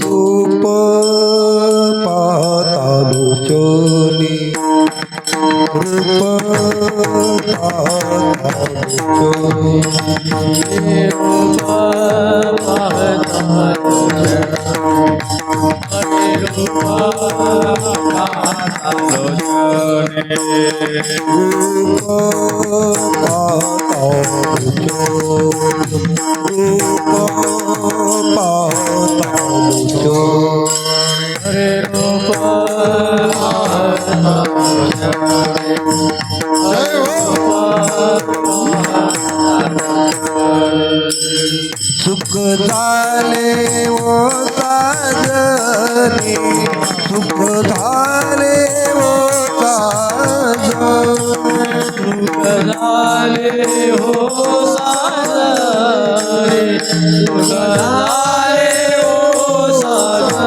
रूप पातालो चोनी रूप पातालो चोनी रूप पातालो सुख झाले वो साजनी सुख झाले वो साजनी सुख झाले हो साजनी सुख झाले हो साजनी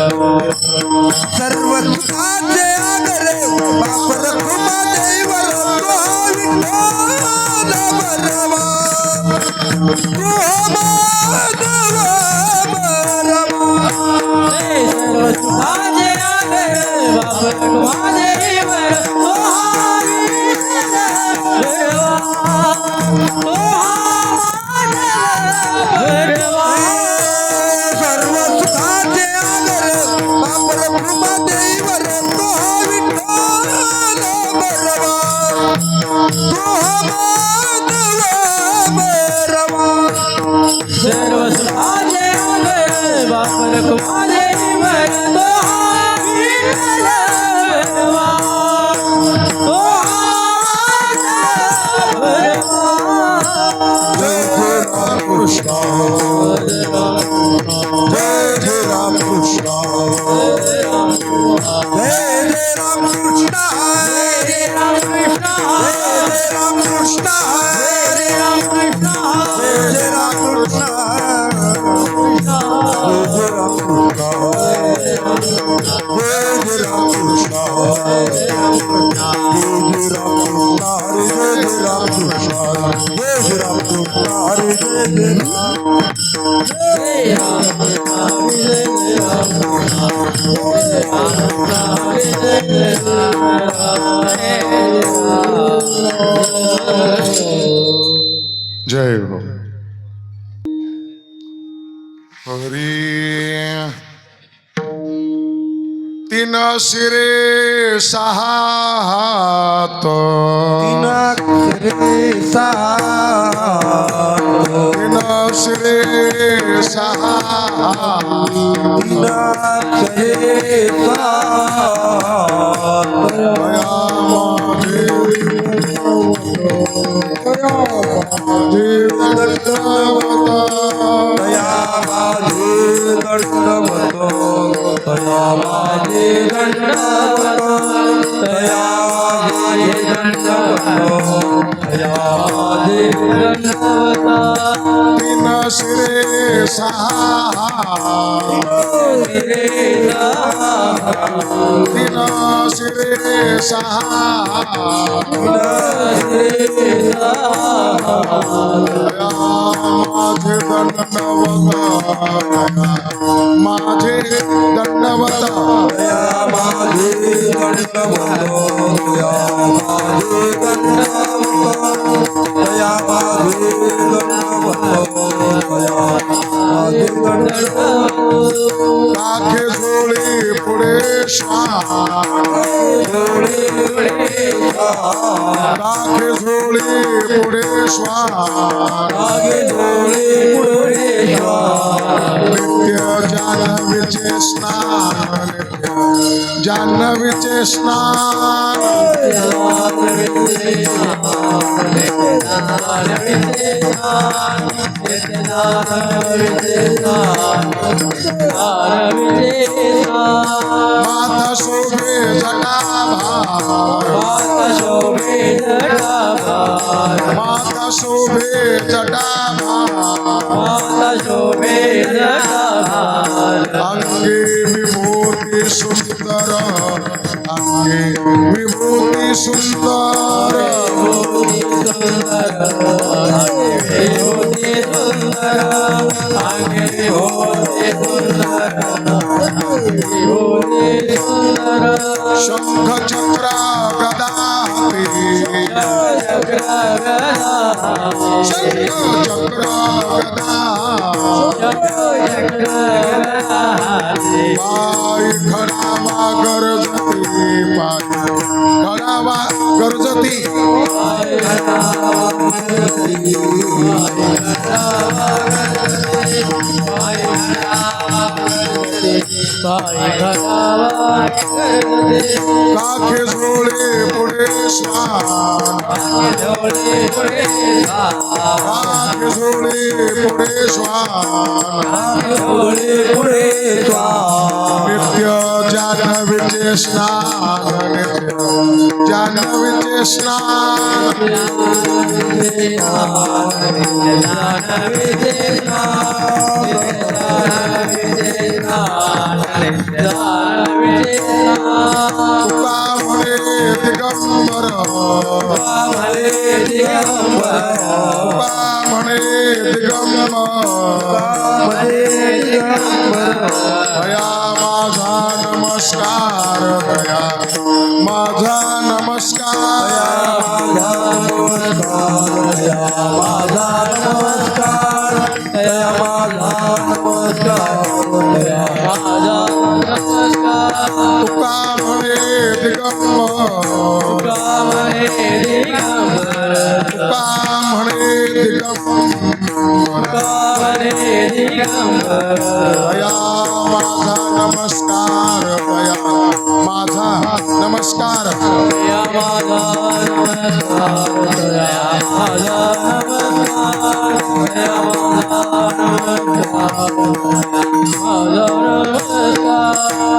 Hare सर्व सुखाचे आगरे बाप रखुमा देवर तो विठ्ठल बरवा तो माधव बरवा सर्व सुखाचे आगरे बाप रखुमा देवर तो जय हो हरी तीन शिरे सहा हात तीन शिरे सहा तीन तीन शिरे सहा तीन शिरे सहा माझे दंडवत काखे झोळी पुढे श्वान काखे झोळी पुढे श्वान नित्य जान्हवीचे स्नान नित्य जान्हवीचे स्नान माता शोभे जटाभार माता शोभे जटाभार अंगे विभूति सुंदर अंगे विभूति सुंदर शंख चक्र गदा शंख चक्र गदा पाय खडावा गरजती पाय खडावा गरजती काखे झोळे पुढे श्वान काखे झोळे पुढे श्वान नित्य जान्हवीचे स्नान नित्य जान्हवीचे स्नान तुका म्हणे दिगंबर तुका म्हणे दिगंबर दया माझा नमस्कार दया माझा नमस्कार तुका म्हणे दिगंबर तुका म्हणे दिगंबर दया माझा नमस्कार दया माझा नमस्कार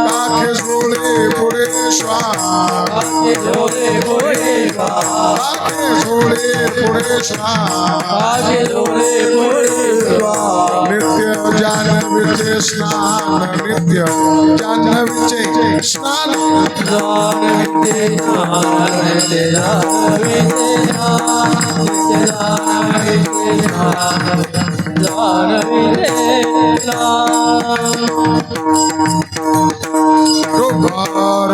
काखे जोडे पुढे श्वास काखे जोडे पुढे श्वास नित्य जान्हवीचे स्नान नित्य जान्हवीचे स्नान रोगार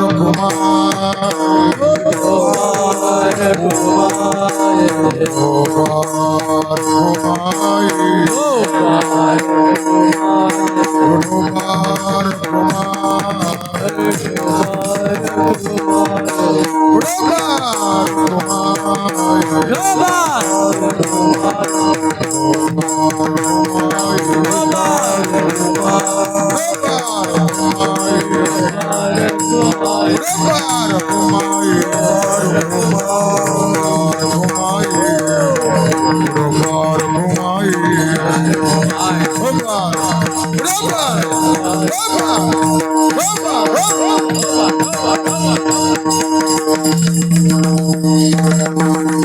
Roba!